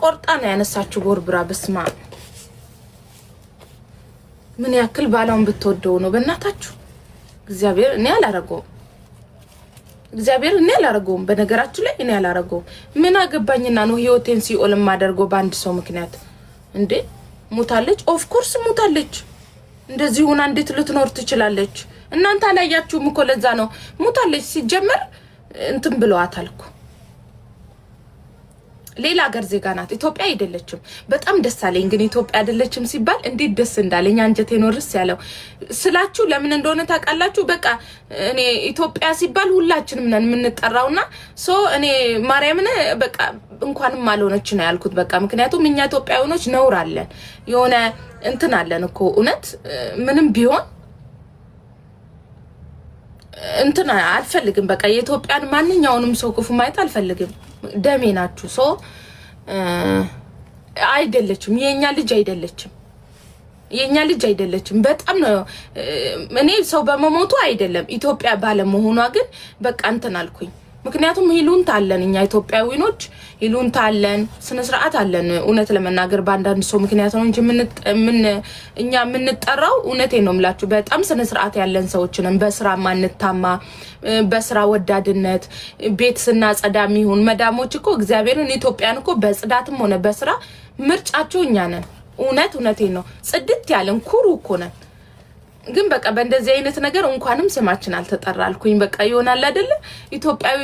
ቆርጣ ነው ያነሳችሁ ቦርብራ በስማ ምን ያክል ባላውን ብትወደው ነው በእናታችሁ እግዚአብሔር እኔ አላረገውም እግዚአብሔር እኔ አላረገውም በነገራችሁ ላይ እኔ አላረገውም ምን አገባኝና ነው ህይወቴን ሲኦል ማደርገው በአንድ ሰው ምክንያት እንዴ ሙታለች ኦፍ ኮርስ ሙታለች እንደዚህ ሆና እንዴት ልትኖር ትችላለች እናንተ አላያችሁም እኮ ለዛ ነው ሙታለች ሲጀመር እንትን ብለዋታል እኮ ሌላ ሀገር ዜጋ ናት ኢትዮጵያ አይደለችም በጣም ደስ አለኝ ግን ኢትዮጵያ አይደለችም ሲባል እንዴት ደስ እንዳለኝ አንጀቴ ኖርስ ያለው ስላችሁ ለምን እንደሆነ ታውቃላችሁ በቃ እኔ ኢትዮጵያ ሲባል ሁላችንም ነን የምንጠራውና ሶ እኔ ማርያምን በቃ እንኳንም አልሆነች ነው ያልኩት በቃ ምክንያቱም እኛ ኢትዮጵያውያኖች ነውር አለን የሆነ እንትን አለን እኮ እውነት ምንም ቢሆን እንትና አልፈልግም በቃ የኢትዮጵያን ማንኛውንም ሰው ክፉ ማየት አልፈልግም ደሜ ናችሁ ሶ አይደለችም የኛ ልጅ አይደለችም በጣም ነው እኔ ሰው በመሞቱ አይደለም ኢትዮጵያ ባለ መሆኗ ግን በቃ እንትን አልኩኝ ምክንያቱም ሂሉንታ አለን እኛ ኢትዮጵያዊኖች ሂሉንታ አለን ስነ ስርዓት አለን እውነት ለመናገር ባንዳንድ ሰው ምክንያት ነው እንጂ እኛ የምንጠራው እውነቴን ነው ምላችሁ በጣም ስነ ስርዓት ያለን ሰዎች ነን በስራ ማንታማ በስራ ወዳድነት ቤት ስናጸዳም ይሁን መዳሞች እኮ እግዚአብሔርን ኢትዮጵያን እኮ በጽዳትም ሆነ በስራ ምርጫቸው እኛ ነን እውነቴን ነው ጽድት ያለን ኩሩ እኮ ነን ግን በቃ በእንደዚህ አይነት ነገር እንኳንም ስማችን አልተጠራልኩኝ በቃ ይሆናል አይደለ ኢትዮጵያዊ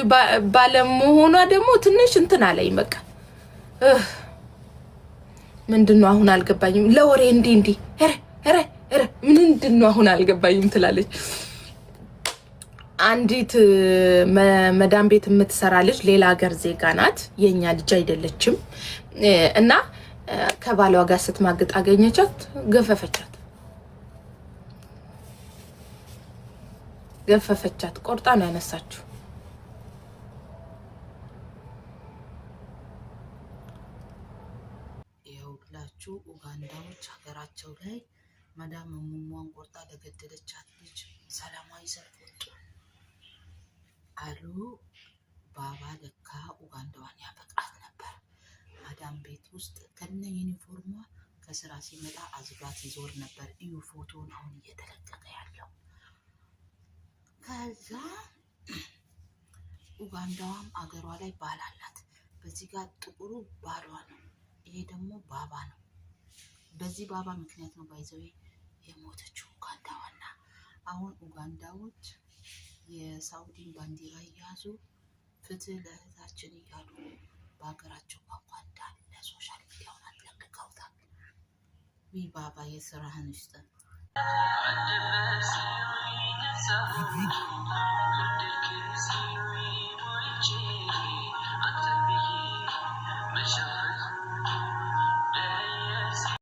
ባለመሆኗ ደግሞ ትንሽ እንትን አለኝ በቃ ምንድነው አሁን አልገባኝም ለወሬ እንዲ ኧረ ምንድነው አሁን አልገባኝም ትላለች አንዲት መዳም ቤት የምትሰራ ልጅ ሌላ ሀገር ዜጋ ናት የኛ ልጅ አይደለችም እና ከባሏ ጋር ስትማግጥ አገኘቻት ገፈፈቻት ቆርጣ ነው ያነሳችሁ ያውላችሁ ኡጋንዳዎች ሀገራቸው ላይ መዳም ሙሙዋን ቆርጣ ለገደለቻት ልጅ ሰላማዊ ሰልፍ ወጡ አሉ ባባ ለካ ኡጋንዳዋን ያፈቅራት ነበር መዳም ቤት ውስጥ ከነ ዩኒፎርሟ ከስራ ሲመጣ አዝባት ይዞር ነበር እዩ ፎቶን አሁን እየተለቀቀ ያለው ከዛ ኡጋንዳዋም አገሯ ላይ ባል አላት በዚህ ጋር ጥቁሩ ባሏ ነው ይሄ ደግሞ ባባ ነው በዚህ ባባ ምክንያት ነው ባይዘው የሞተችው ኡጋንዳዋና አሁን ኡጋንዳዎች የሳውዲን ባንዲራ ያዙ ፍትህ ለእህታችን እያሉ በአገራቸው ቋንቋ እንዳለ ሶሻል ሚዲያውን አጥለቅቀውታል ዊ ባባ የስራህን ውስጥ